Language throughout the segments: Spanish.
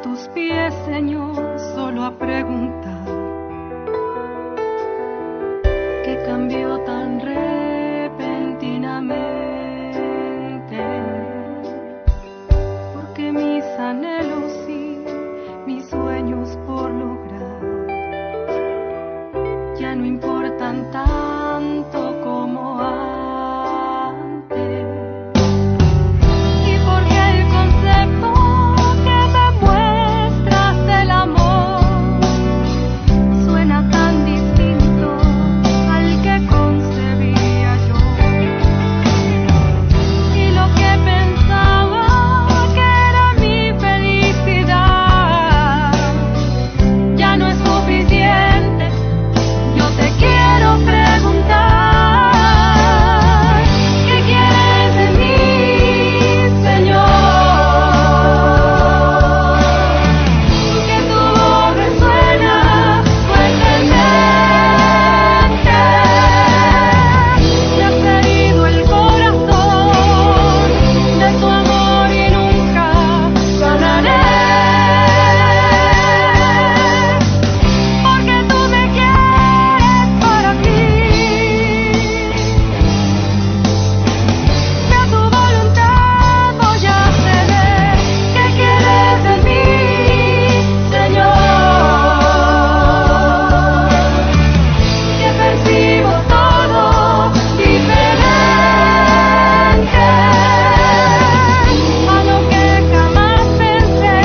tus pies, Señor, solo a preguntar qué cambió tan repentinamente, porque mis anhelos y mis sueños por lograr ya no importan tanto como antes. Y porque el concepto que me muestras del amor suena tan distinto al que concebía yo. Y lo que pensaba que era mi felicidad ya no es suficiente. Yo te quiero preguntar, ¿qué quieres de mí, Señor? Que tu voz resuena fuertemente. Me has herido el corazón de tu amor y nunca sanaré. Porque tú me quieres para ti, que a tu voluntad voy a ceder. ¿Qué quieres de mí, Señor? Que percibo todo diferente a lo que jamás pensé.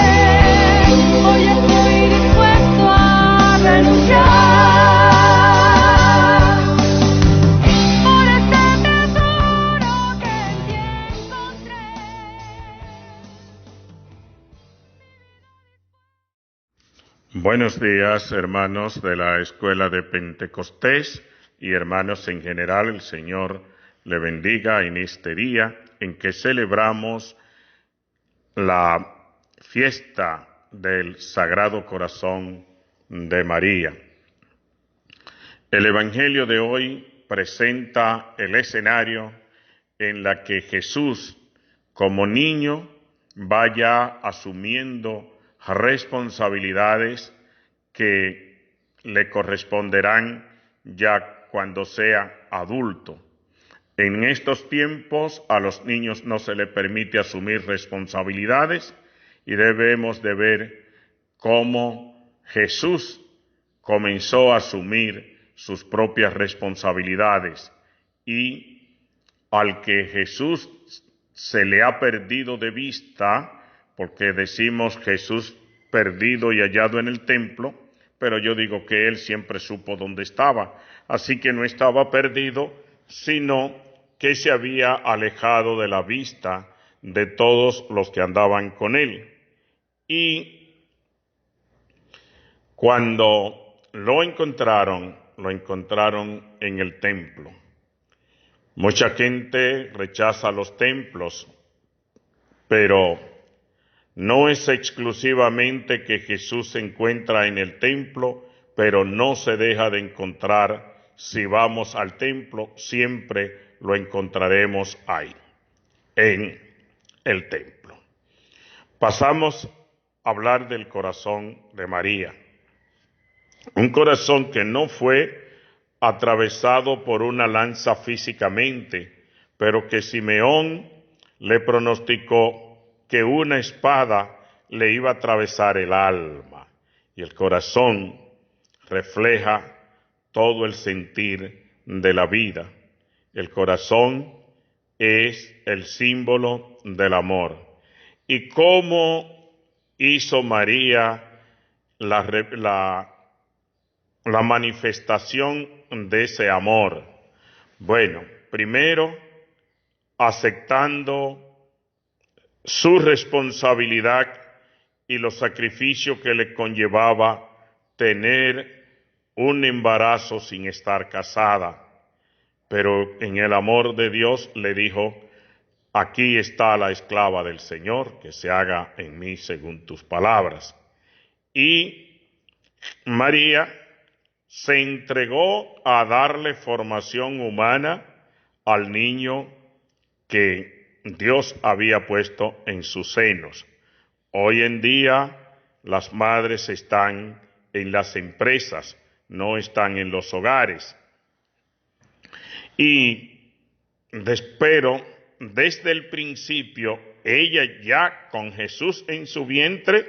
Hoy estoy dispuesto a renunciar por este tesoro que en ti encontré. Buenos días, hermanos de la Escuela de Pentecostés y hermanos en general. El Señor le bendiga en este día en que celebramos la fiesta del Sagrado Corazón de María. El Evangelio de hoy presenta el escenario en la que Jesús, como niño, vaya asumiendo responsabilidades que le corresponderán ya cuando sea adulto. En estos tiempos a los niños no se les permite asumir responsabilidades y debemos de ver cómo Jesús comenzó a asumir sus propias responsabilidades y al que Jesús se le ha perdido de vista, porque decimos Jesús perdido y hallado en el templo, pero yo digo que él siempre supo dónde estaba, así que no estaba perdido, sino que se había alejado de la vista de todos los que andaban con él. Y cuando lo encontraron en el templo. Mucha gente rechaza los templos, pero no es exclusivamente que Jesús se encuentra en el templo, pero no se deja de encontrar. Si vamos al templo, siempre lo encontraremos ahí, en el templo. Pasamos a hablar del corazón de María. Un corazón que no fue atravesado por una lanza físicamente, pero que Simeón le pronosticó que una espada le iba a atravesar el alma. Y el corazón refleja todo el sentir de la vida. El corazón es el símbolo del amor. ¿Y cómo hizo María la manifestación de ese amor? Bueno, primero aceptando su responsabilidad y los sacrificios que le conllevaba tener un embarazo sin estar casada. Pero en el amor de Dios le dijo: aquí está la esclava del Señor, que se haga en mí según tus palabras. Y María se entregó a darle formación humana al niño que Dios había puesto en sus senos. Hoy en día las madres están en las empresas, no están en los hogares. Pero desde el principio, ella ya con Jesús en su vientre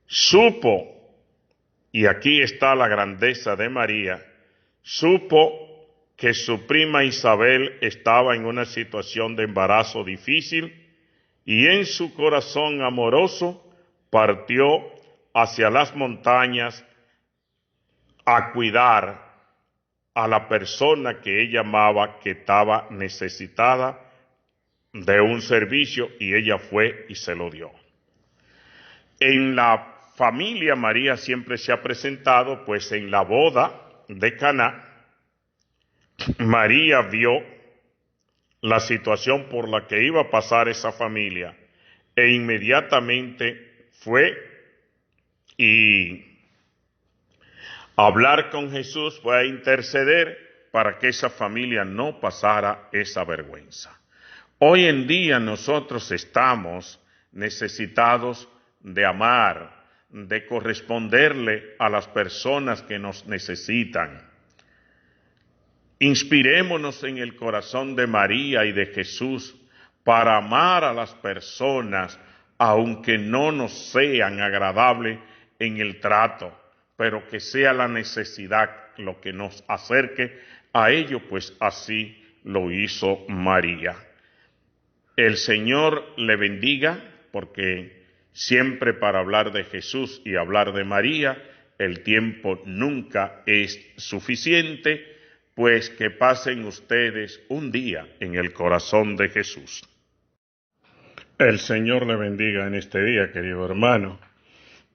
supo, y aquí está la grandeza de María, supo que su prima Isabel estaba en una situación de embarazo difícil y en su corazón amoroso partió hacia las montañas a cuidar a la persona que ella amaba, que estaba necesitada de un servicio, y ella fue y se lo dio. En la familia María siempre se ha presentado, pues en la boda de Caná, María vio la situación por la que iba a pasar esa familia e inmediatamente fue y hablar con Jesús, fue a interceder para que esa familia no pasara esa vergüenza. Hoy en día nosotros estamos necesitados de amar, de corresponderle a las personas que nos necesitan. Inspirémonos en el corazón de María y de Jesús para amar a las personas, aunque no nos sean agradables en el trato, pero que sea la necesidad lo que nos acerque a ello, pues así lo hizo María. El Señor le bendiga, porque siempre para hablar de Jesús y hablar de María, el tiempo nunca es suficiente. Pues que pasen ustedes un día en el corazón de Jesús. El Señor le bendiga en este día, querido hermano.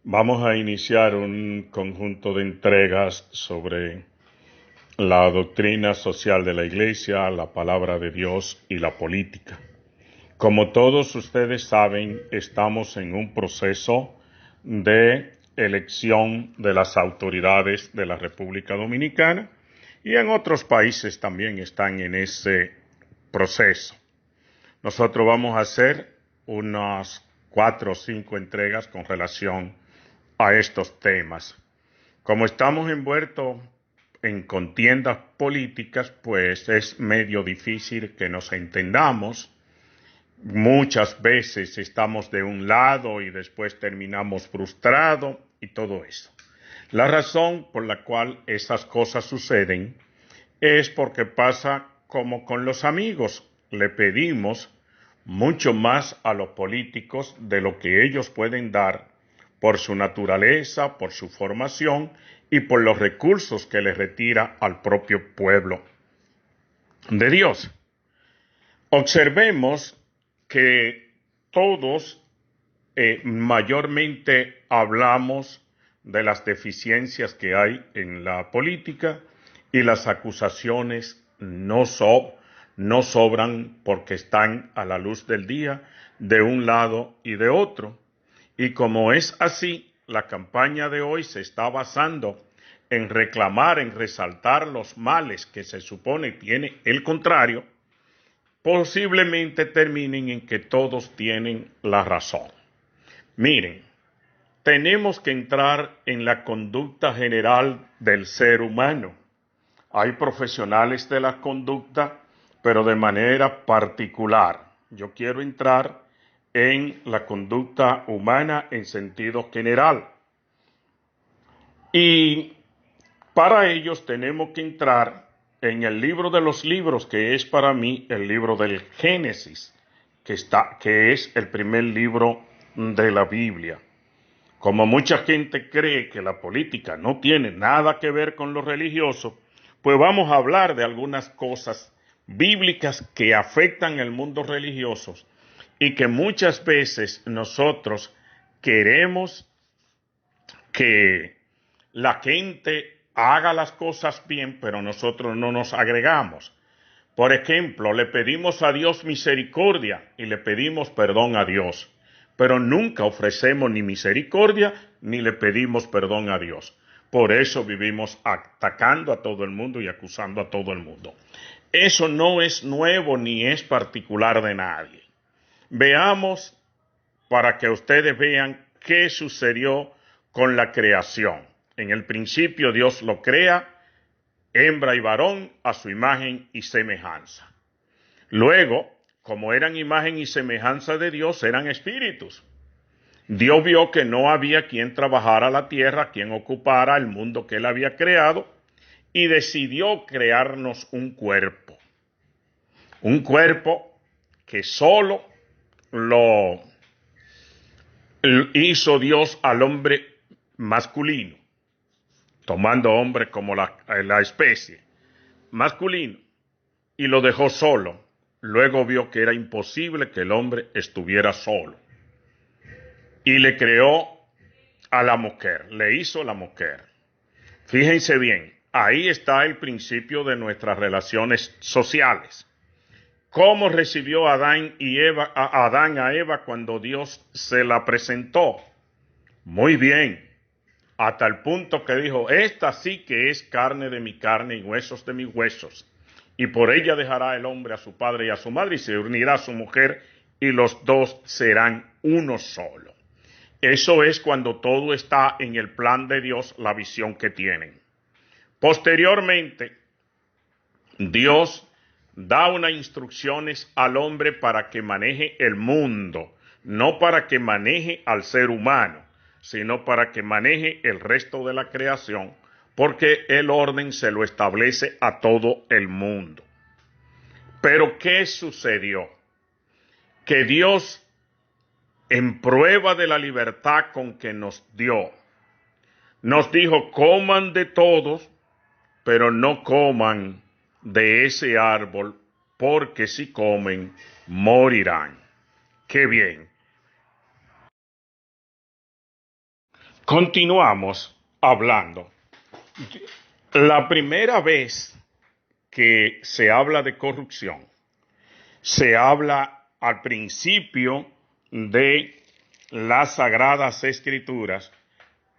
Vamos a iniciar un conjunto de entregas sobre la doctrina social de la Iglesia, la palabra de Dios y la política. Como todos ustedes saben, estamos en un proceso de elección de las autoridades de la República Dominicana, y en otros países también están en ese proceso. Nosotros vamos a hacer unas 4 o 5 entregas con relación a estos temas. Como estamos envueltos en contiendas políticas, pues es medio difícil que nos entendamos. Muchas veces estamos de un lado y después terminamos frustrados y todo eso. La razón por la cual esas cosas suceden es porque pasa como con los amigos. Le pedimos mucho más a los políticos de lo que ellos pueden dar por su naturaleza, por su formación y por los recursos que les retira al propio pueblo de Dios. Observemos que todos mayormente hablamos de las deficiencias que hay en la política, y las acusaciones no sobran porque están a la luz del día de un lado y de otro. Y como es así, la campaña de hoy se está basando en reclamar, en resaltar los males que se supone tiene el contrario, posiblemente terminen en que todos tienen la razón. Miren, tenemos que entrar en la conducta general del ser humano. Hay profesionales de la conducta, pero de manera particular. Yo quiero entrar en la conducta humana en sentido general. Y para ellos tenemos que entrar en el libro de los libros, que es para mí el libro del Génesis, que es el primer libro de la Biblia. Como mucha gente cree que la política no tiene nada que ver con lo religioso, pues vamos a hablar de algunas cosas bíblicas que afectan el mundo religioso y que muchas veces nosotros queremos que la gente haga las cosas bien, pero nosotros no nos agregamos. Por ejemplo, le pedimos a Dios misericordia y le pedimos perdón a Dios, pero nunca ofrecemos ni misericordia ni le pedimos perdón a Dios. Por eso vivimos atacando a todo el mundo y acusando a todo el mundo. Eso no es nuevo ni es particular de nadie. Veamos, para que ustedes vean qué sucedió con la creación. En el principio Dios lo crea, hembra y varón, a su imagen y semejanza. Luego, como eran imagen y semejanza de Dios, eran espíritus. Dios vio que no había quien trabajara la tierra, quien ocupara el mundo que él había creado, y decidió crearnos un cuerpo. Un cuerpo que solo lo hizo Dios al hombre masculino, tomando hombre como la especie masculino, y lo dejó solo. Luego vio que era imposible que el hombre estuviera solo. Y le creó a la mujer, le hizo la mujer. Fíjense bien, ahí está el principio de nuestras relaciones sociales. ¿Cómo recibió Adán a Eva cuando Dios se la presentó? Muy bien, hasta el punto que dijo, esta sí que es carne de mi carne y huesos de mis huesos. Y por ella dejará el hombre a su padre y a su madre y se unirá a su mujer y los dos serán uno solo. Eso es cuando todo está en el plan de Dios, la visión que tienen. Posteriormente, Dios da unas instrucciones al hombre para que maneje el mundo, no para que maneje al ser humano, sino para que maneje el resto de la creación, porque el orden se lo establece a todo el mundo. Pero ¿qué sucedió? Que Dios, en prueba de la libertad con que nos dio, nos dijo, coman de todos, pero no coman de ese árbol, porque si comen, morirán. ¡Qué bien! Continuamos hablando. La primera vez que se habla de corrupción, se habla al principio de las Sagradas Escrituras,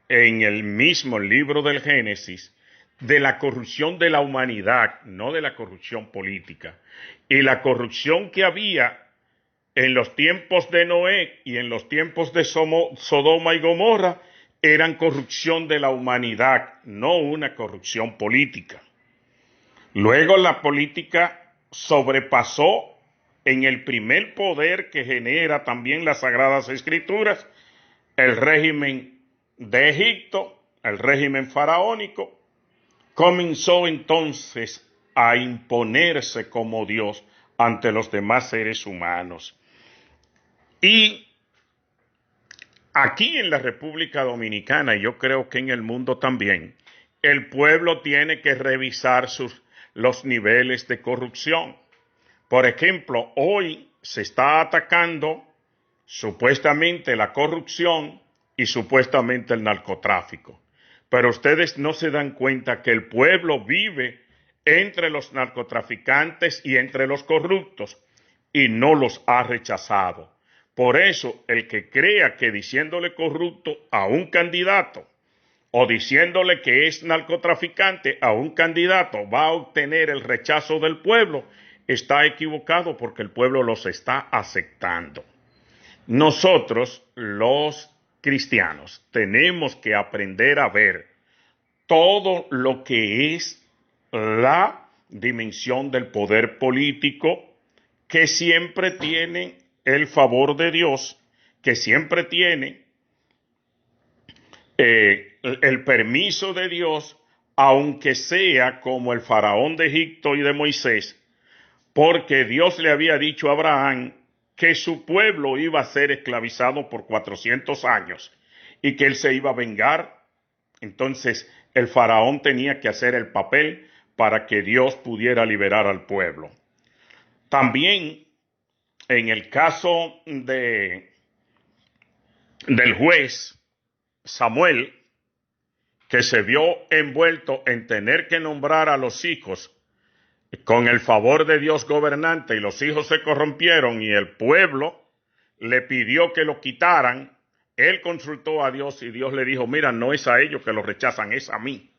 en el mismo libro del Génesis, de la corrupción de la humanidad, no de la corrupción política. Y la corrupción que había en los tiempos de Noé y en los tiempos de Sodoma y Gomorra eran corrupción de la humanidad, no una corrupción política. Luego la política sobrepasó en el primer poder que genera también las Sagradas Escrituras, el régimen de Egipto, el régimen faraónico, comenzó entonces a imponerse como Dios ante los demás seres humanos. Y aquí en la República Dominicana, y yo creo que en el mundo también, el pueblo tiene que revisar los niveles de corrupción. Por ejemplo, hoy se está atacando supuestamente la corrupción y supuestamente el narcotráfico. Pero ustedes no se dan cuenta que el pueblo vive entre los narcotraficantes y entre los corruptos y no los ha rechazado. Por eso, el que crea que diciéndole corrupto a un candidato o diciéndole que es narcotraficante a un candidato va a obtener el rechazo del pueblo, está equivocado porque el pueblo los está aceptando. Nosotros, los cristianos, tenemos que aprender a ver todo lo que es la dimensión del poder político, que siempre tiene el favor de Dios, que siempre tiene el permiso de Dios, aunque sea como el faraón de Egipto y de Moisés, porque Dios le había dicho a Abraham que su pueblo iba a ser esclavizado por 400 años y que él se iba a vengar. Entonces el faraón tenía que hacer el papel para que Dios pudiera liberar al pueblo. También en el caso del juez Samuel, que se vio envuelto en tener que nombrar a los hijos con el favor de Dios gobernante, y los hijos se corrompieron y el pueblo le pidió que lo quitaran, él consultó a Dios y Dios le dijo, mira, no es a ellos que los rechazan, es a mí,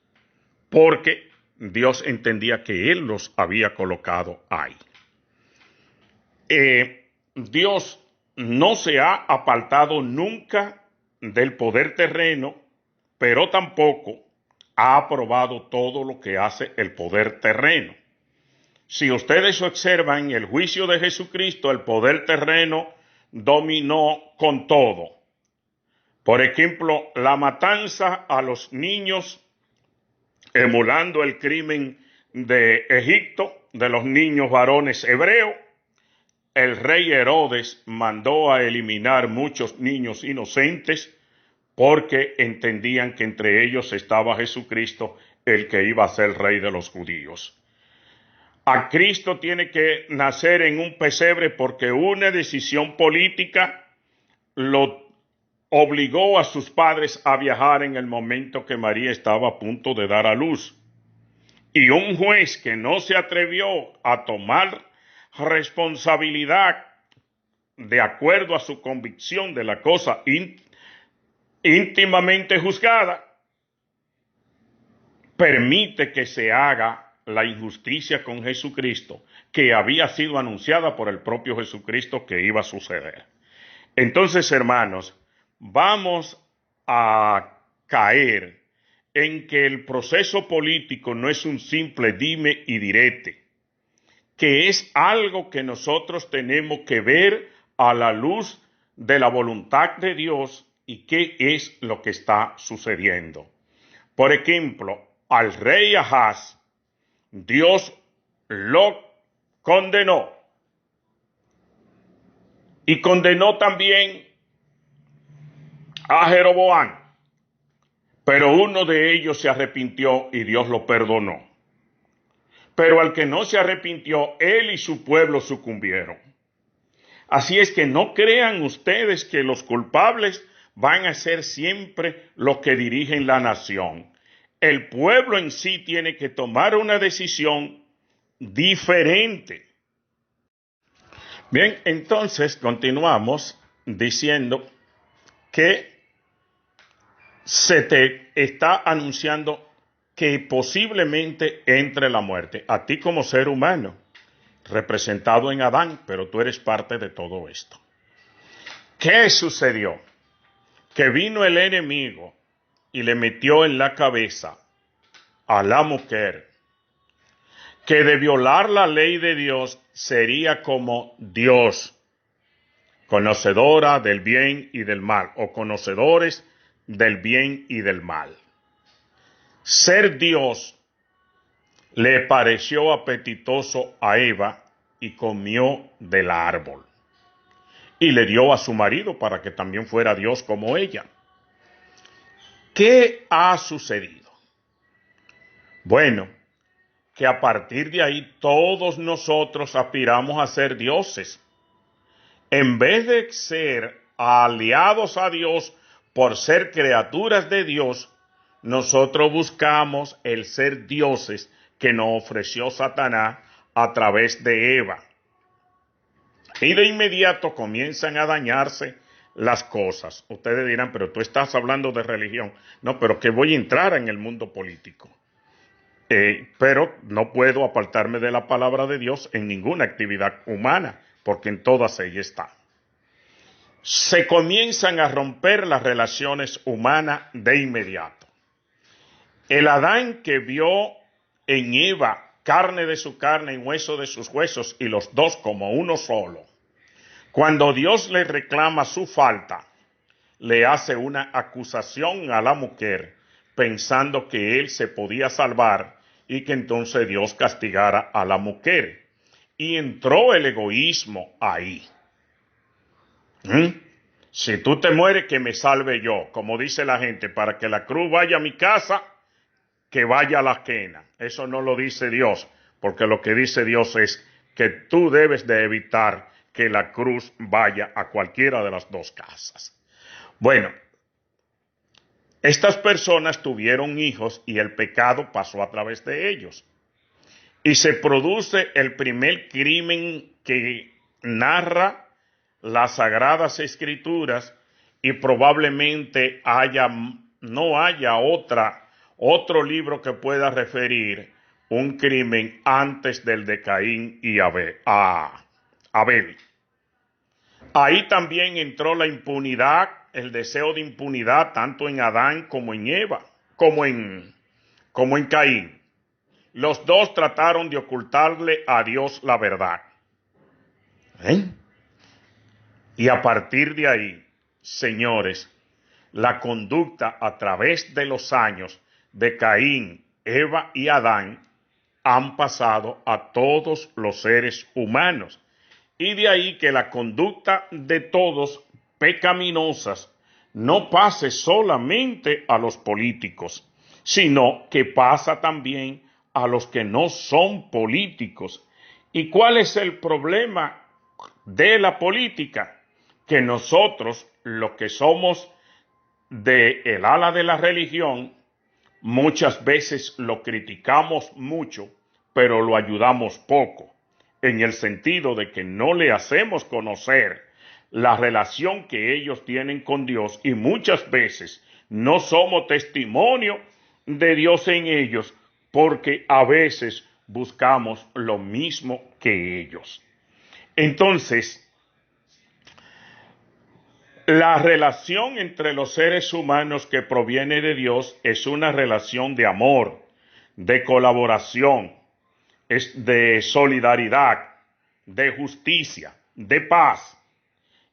porque Dios entendía que él los había colocado ahí. Dios no se ha apartado nunca del poder terreno, pero tampoco ha aprobado todo lo que hace el poder terreno. Si ustedes observan el juicio de Jesucristo, el poder terreno dominó con todo. Por ejemplo, la matanza a los niños, emulando el crimen de Egipto, de los niños varones hebreos. El rey Herodes mandó a eliminar muchos niños inocentes porque entendían que entre ellos estaba Jesucristo, el que iba a ser rey de los judíos. A Cristo tiene que nacer en un pesebre porque una decisión política lo obligó a sus padres a viajar en el momento que María estaba a punto de dar a luz. Y un juez que no se atrevió a tomar responsabilidad de acuerdo a su convicción de la cosa íntimamente juzgada, permite que se haga la injusticia con Jesucristo, que había sido anunciada por el propio Jesucristo que iba a suceder. Entonces, hermanos, vamos a caer en que el proceso político no es un simple dime y direte, que es algo que nosotros tenemos que ver a la luz de la voluntad de Dios y qué es lo que está sucediendo. Por ejemplo, al rey Ahaz, Dios lo condenó y condenó también a Jeroboam, pero uno de ellos se arrepintió y Dios lo perdonó. Pero al que no se arrepintió, él y su pueblo sucumbieron. Así es que no crean ustedes que los culpables van a ser siempre los que dirigen la nación. El pueblo en sí tiene que tomar una decisión diferente. Bien, entonces continuamos diciendo que se te está anunciando que posiblemente entre la muerte. A ti como ser humano, representado en Adán, pero tú eres parte de todo esto. ¿Qué sucedió? Que vino el enemigo y le metió en la cabeza a la mujer que de violar la ley de Dios sería como Dios, conocedora del bien y del mal, o conocedores del bien y del mal. Ser Dios le pareció apetitoso a Eva y comió del árbol. Y le dio a su marido para que también fuera Dios como ella. ¿Qué ha sucedido? Bueno, que a partir de ahí todos nosotros aspiramos a ser dioses. En vez de ser aliados a Dios por ser criaturas de Dios, nosotros buscamos el ser dioses que nos ofreció Satanás a través de Eva. Y de inmediato comienzan a dañarse las cosas. Ustedes dirán, pero tú estás hablando de religión. No, pero que voy a entrar en el mundo político. Pero no puedo apartarme de la palabra de Dios en ninguna actividad humana, porque en todas ellas está. Se comienzan a romper las relaciones humanas de inmediato. El Adán que vio en Eva carne de su carne y hueso de sus huesos, y los dos como uno solo, cuando Dios le reclama su falta, le hace una acusación a la mujer, pensando que él se podía salvar y que entonces Dios castigara a la mujer. Y entró el egoísmo ahí. Si tú te mueres, que me salve yo, como dice la gente, para que la cruz vaya a mi casa, que vaya a la ajena. Eso no lo dice Dios, porque lo que dice Dios es que tú debes de evitar que la cruz vaya a cualquiera de las dos casas. Bueno, estas personas tuvieron hijos y el pecado pasó a través de ellos. Y se produce el primer crimen que narra las Sagradas Escrituras, y probablemente no haya otro libro que pueda referir un crimen antes del de Caín y Abel. Ahí también entró la impunidad el deseo de impunidad tanto en Adán como en Eva, como en Caín. Los dos trataron de ocultarle a Dios la verdad. Y a partir de ahí, señores, la conducta a través de los años de Caín, Eva y Adán han pasado a todos los seres humanos. Y de ahí que la conducta de todos pecaminosas no pase solamente a los políticos, sino que pasa también a los que no son políticos. ¿Y cuál es el problema de la política? Que nosotros, los que somos del ala de la religión, muchas veces lo criticamos mucho, pero lo ayudamos poco, en el sentido de que no le hacemos conocer la relación que ellos tienen con Dios y muchas veces no somos testimonio de Dios en ellos porque a veces buscamos lo mismo que ellos. Entonces, la relación entre los seres humanos que proviene de Dios es una relación de amor, de colaboración, es de solidaridad, de justicia, de paz.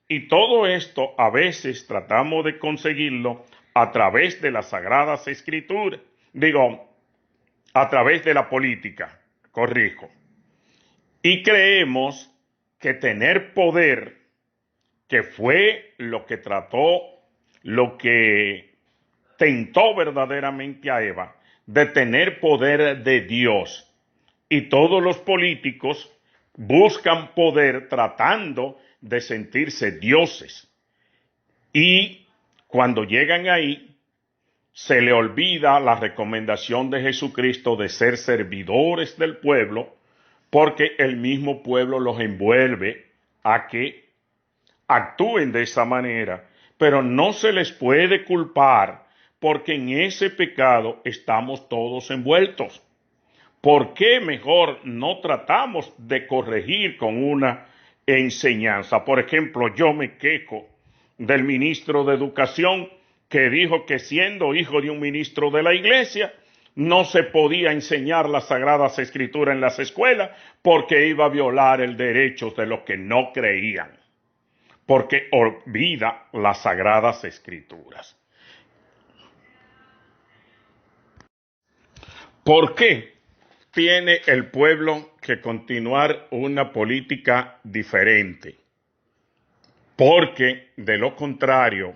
Y todo esto a veces tratamos de conseguirlo a través de las Sagradas Escrituras, a través de la política, corrijo. Y creemos que tener poder, que fue lo que tentó verdaderamente a Eva, de tener poder de Dios. Y todos los políticos buscan poder tratando de sentirse dioses. Y cuando llegan ahí, se le olvida la recomendación de Jesucristo de ser servidores del pueblo, porque el mismo pueblo los envuelve a que actúen de esa manera, pero no se les puede culpar porque en ese pecado estamos todos envueltos. ¿Por qué mejor no tratamos de corregir con una enseñanza? Por ejemplo, yo me quejo del ministro de Educación que dijo que siendo hijo de un ministro de la iglesia no se podía enseñar las Sagradas Escrituras en las escuelas porque iba a violar el derecho de los que no creían, porque olvida las Sagradas Escrituras. ¿Por qué tiene el pueblo que continuar una política diferente? Porque de lo contrario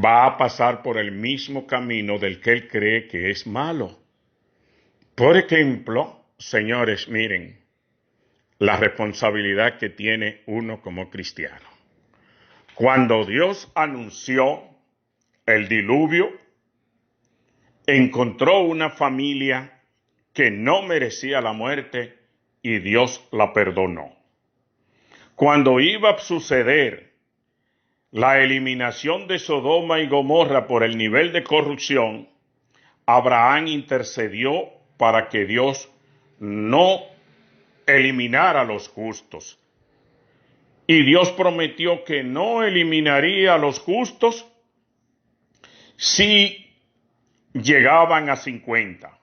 va a pasar por el mismo camino del que él cree que es malo. Por ejemplo, señores, miren la responsabilidad que tiene uno como cristiano. Cuando Dios anunció el diluvio, encontró una familia que no merecía la muerte y Dios la perdonó. Cuando iba a suceder la eliminación de Sodoma y Gomorra por el nivel de corrupción, Abraham intercedió para que Dios no eliminara a los justos. Y Dios prometió que no eliminaría a los justos si llegaban a 50.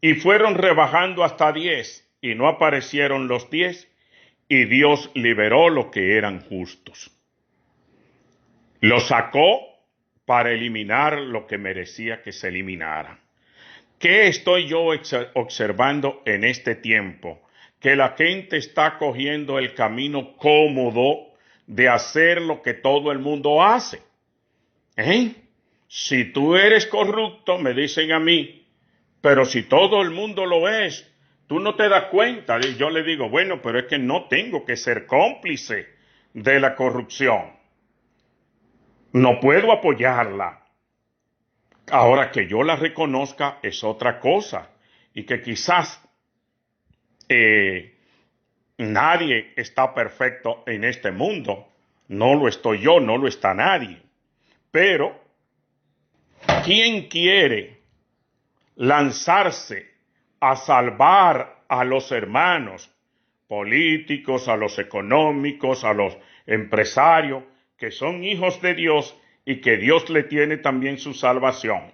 Y fueron rebajando hasta 10 y no aparecieron los 10 y Dios liberó los que eran justos. Los sacó para eliminar lo que merecía que se eliminara. ¿Qué estoy yo observando en este tiempo? Que la gente está cogiendo el camino cómodo de hacer lo que todo el mundo hace. Si tú eres corrupto, me dicen a mí, pero si todo el mundo lo es, tú no te das cuenta. Y yo le digo, bueno, pero es que no tengo que ser cómplice de la corrupción. No puedo apoyarla. Ahora que yo la reconozca es otra cosa. Y que quizás nadie está perfecto en este mundo. No lo estoy yo, no lo está nadie. Pero, ¿quién quiere lanzarse a salvar a los hermanos políticos, a los económicos, a los empresarios que son hijos de Dios y que Dios le tiene también su salvación.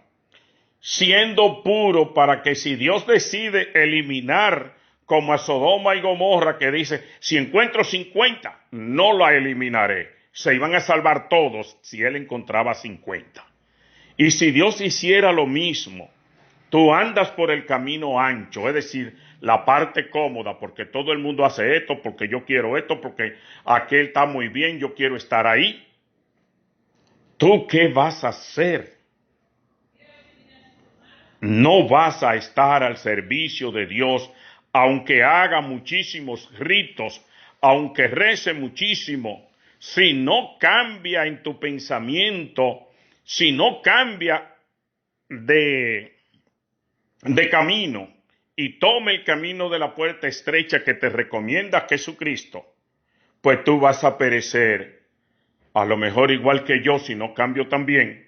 Siendo puro para que si Dios decide eliminar como a Sodoma y Gomorra, que dice, si encuentro 50, no la eliminaré. Se iban a salvar todos si él encontraba 50. Y si Dios hiciera lo mismo, tú andas por el camino ancho, es decir, la parte cómoda, porque todo el mundo hace esto, porque yo quiero esto, porque aquel está muy bien, yo quiero estar ahí. ¿Tú qué vas a hacer? No vas a estar al servicio de Dios, aunque haga muchísimos ritos, aunque rece muchísimo. Si no cambia en tu pensamiento, si no cambia de camino y tome el camino de la puerta estrecha que te recomienda Jesucristo, pues tú vas a perecer, a lo mejor igual que yo, si no cambio también,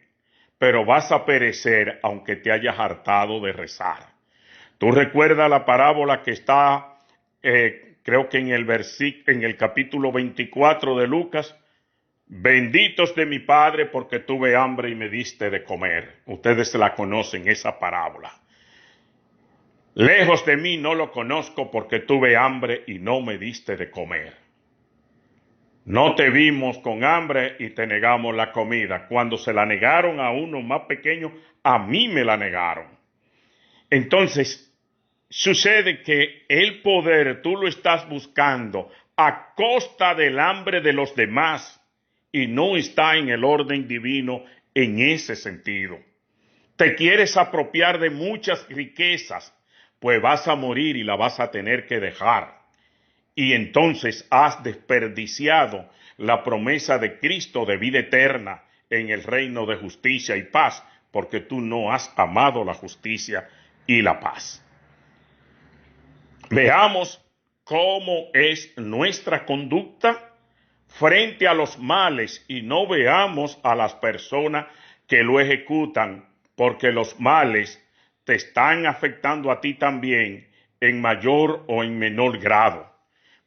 pero vas a perecer aunque te hayas hartado de rezar. Tú recuerdas la parábola que está, creo que en el capítulo 24 de Lucas, benditos de mi Padre porque tuve hambre y me diste de comer. Ustedes la conocen, esa parábola. Lejos de mí no lo conozco porque tuve hambre y no me diste de comer. No te vimos con hambre y te negamos la comida. Cuando se la negaron a uno más pequeño, a mí me la negaron. Entonces, sucede que el poder tú lo estás buscando a costa del hambre de los demás y no está en el orden divino en ese sentido. Te quieres apropiar de muchas riquezas, pues vas a morir y la vas a tener que dejar. Y entonces has desperdiciado la promesa de Cristo de vida eterna en el reino de justicia y paz, porque tú no has amado la justicia y la paz. Veamos cómo es nuestra conducta frente a los males y no veamos a las personas que lo ejecutan, porque los males te están afectando a ti también en mayor o en menor grado.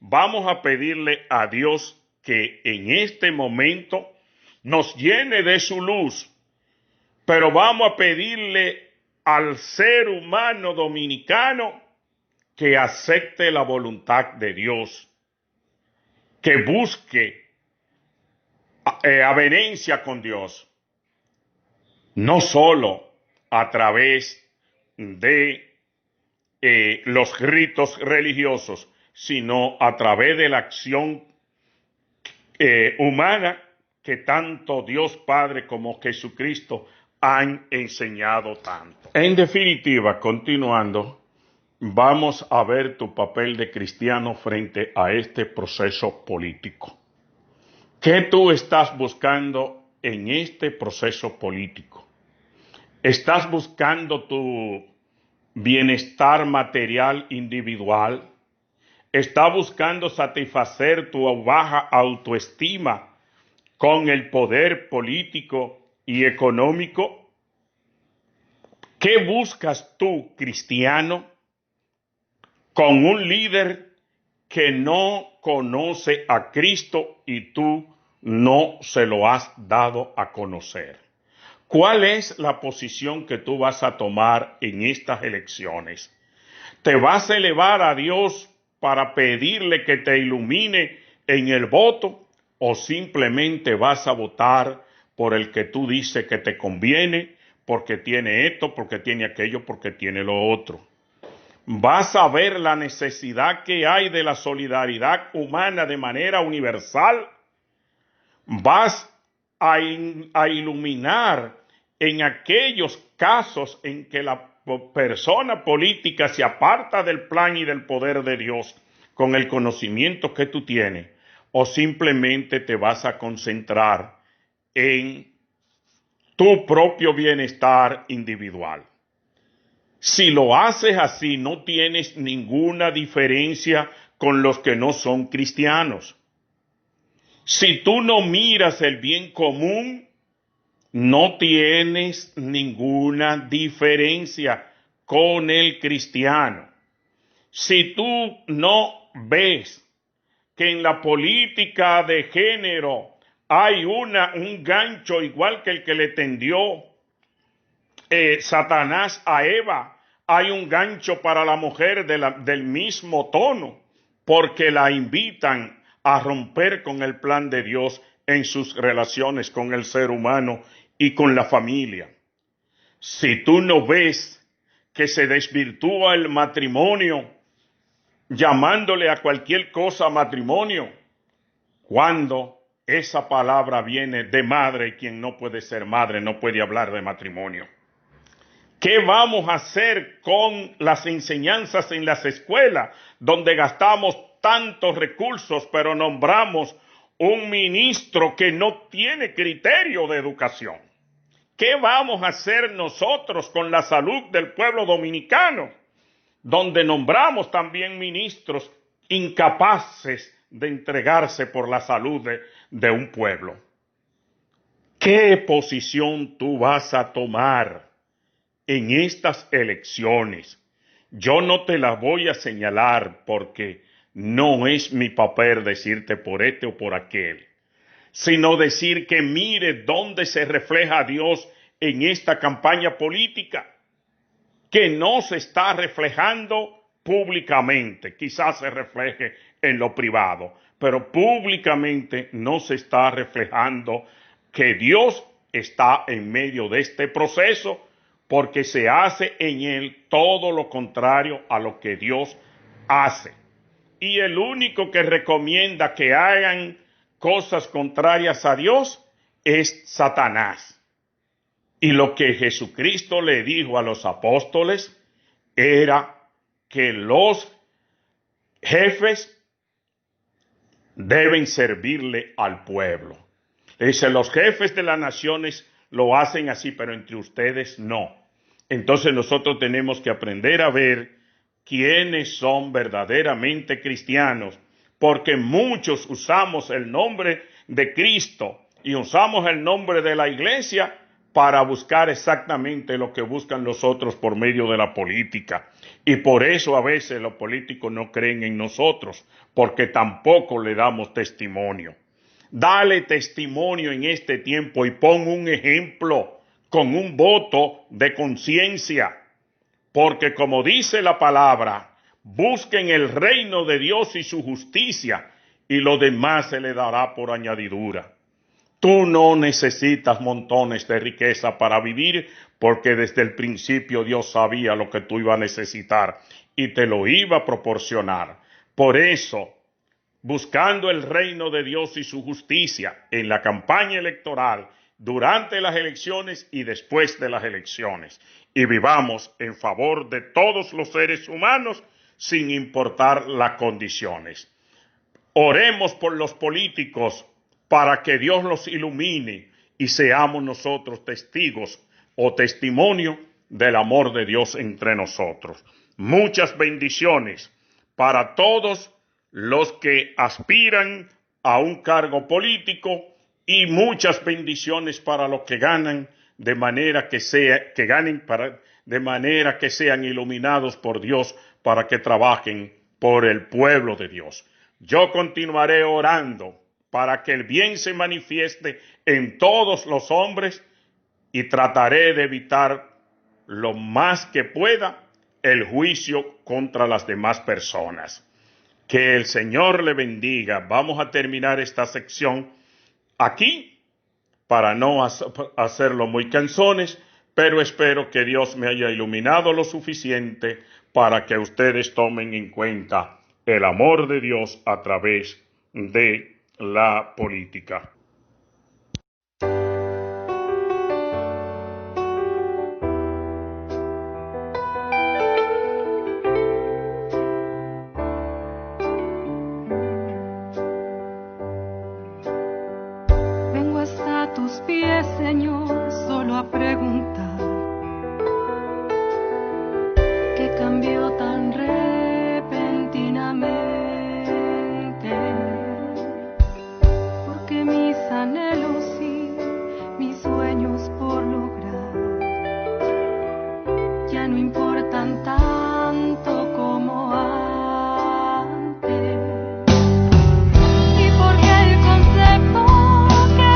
Vamos a pedirle a Dios que en este momento nos llene de su luz, pero vamos a pedirle al ser humano dominicano que acepte la voluntad de Dios, que busque avenencia con Dios, no solo a través de los ritos religiosos, sino a través de la acción humana que tanto Dios Padre como Jesucristo han enseñado tanto. En definitiva, continuando, vamos a ver tu papel de cristiano frente a este proceso político. ¿Qué tú estás buscando en este proceso político? ¿Estás buscando tu bienestar material individual? ¿Estás buscando satisfacer tu baja autoestima con el poder político y económico? ¿Qué buscas tú, cristiano, con un líder que no conoce a Cristo y tú no se lo has dado a conocer? ¿Cuál es la posición que tú vas a tomar en estas elecciones? ¿Te vas a elevar a Dios para pedirle que te ilumine en el voto o simplemente vas a votar por el que tú dices que te conviene porque tiene esto, porque tiene aquello, porque tiene lo otro? Vas a ver la necesidad que hay de la solidaridad humana de manera universal. Vas a iluminar en aquellos casos en que la persona política se aparta del plan y del poder de Dios con el conocimiento que tú tienes, o simplemente te vas a concentrar en tu propio bienestar individual. Si lo haces así, no tienes ninguna diferencia con los que no son cristianos. Si tú no miras el bien común, no tienes ninguna diferencia con el cristiano. Si tú no ves que en la política de género hay un gancho igual que el que le tendió Satanás a Eva. Hay un gancho para la mujer del mismo tono, porque la invitan a romper con el plan de Dios en sus relaciones con el ser humano y con la familia. Si tú no ves que se desvirtúa el matrimonio, llamándole a cualquier cosa matrimonio, cuando esa palabra viene de madre, y quien no puede ser madre no puede hablar de matrimonio. ¿Qué vamos a hacer con las enseñanzas en las escuelas, donde gastamos tantos recursos, pero nombramos un ministro que no tiene criterio de educación? ¿Qué vamos a hacer nosotros con la salud del pueblo dominicano, donde nombramos también ministros incapaces de entregarse por la salud de un pueblo? ¿Qué posición tú vas a tomar en estas elecciones? Yo no te las voy a señalar porque no es mi papel decirte por este o por aquel, sino decir que mire dónde se refleja Dios en esta campaña política, que no se está reflejando públicamente. Quizás se refleje en lo privado, pero públicamente no se está reflejando que Dios está en medio de este proceso, porque se hace en él todo lo contrario a lo que Dios hace. Y el único que recomienda que hagan cosas contrarias a Dios es Satanás. Y lo que Jesucristo le dijo a los apóstoles era que los jefes deben servirle al pueblo. Dice, los jefes de las naciones lo hacen así, pero entre ustedes no. Entonces nosotros tenemos que aprender a ver quiénes son verdaderamente cristianos, porque muchos usamos el nombre de Cristo y usamos el nombre de la iglesia para buscar exactamente lo que buscan los otros por medio de la política. Y por eso a veces los políticos no creen en nosotros, porque tampoco le damos testimonio. Dale testimonio en este tiempo y pon un ejemplo con un voto de conciencia, porque como dice la palabra, busquen el reino de Dios y su justicia, y lo demás se le dará por añadidura. Tú no necesitas montones de riqueza para vivir, porque desde el principio Dios sabía lo que tú ibas a necesitar y te lo iba a proporcionar. Por eso, buscando el reino de Dios y su justicia en la campaña electoral, durante las elecciones y después de las elecciones, y vivamos en favor de todos los seres humanos sin importar las condiciones. Oremos por los políticos para que Dios los ilumine y seamos nosotros testigos o testimonio del amor de Dios entre nosotros. Muchas bendiciones para todos los que aspiran a un cargo político y muchas bendiciones para los que ganan, de manera que sean iluminados por Dios para que trabajen por el pueblo de Dios. Yo continuaré orando para que el bien se manifieste en todos los hombres y trataré de evitar lo más que pueda el juicio contra las demás personas. Que el Señor le bendiga. Vamos a terminar esta sección aquí para no hacerlo muy cansones, pero espero que Dios me haya iluminado lo suficiente para que ustedes tomen en cuenta el amor de Dios a través de la política. Vengo hasta tus pies, Señor, solo a preguntar ¿qué cambió tan repentinamente? Porque mis anhelos y mis sueños por lograr ya no importan tanto como antes. Y porque el concepto que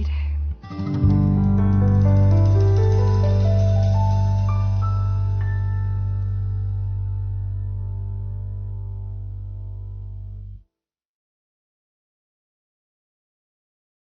seguiré.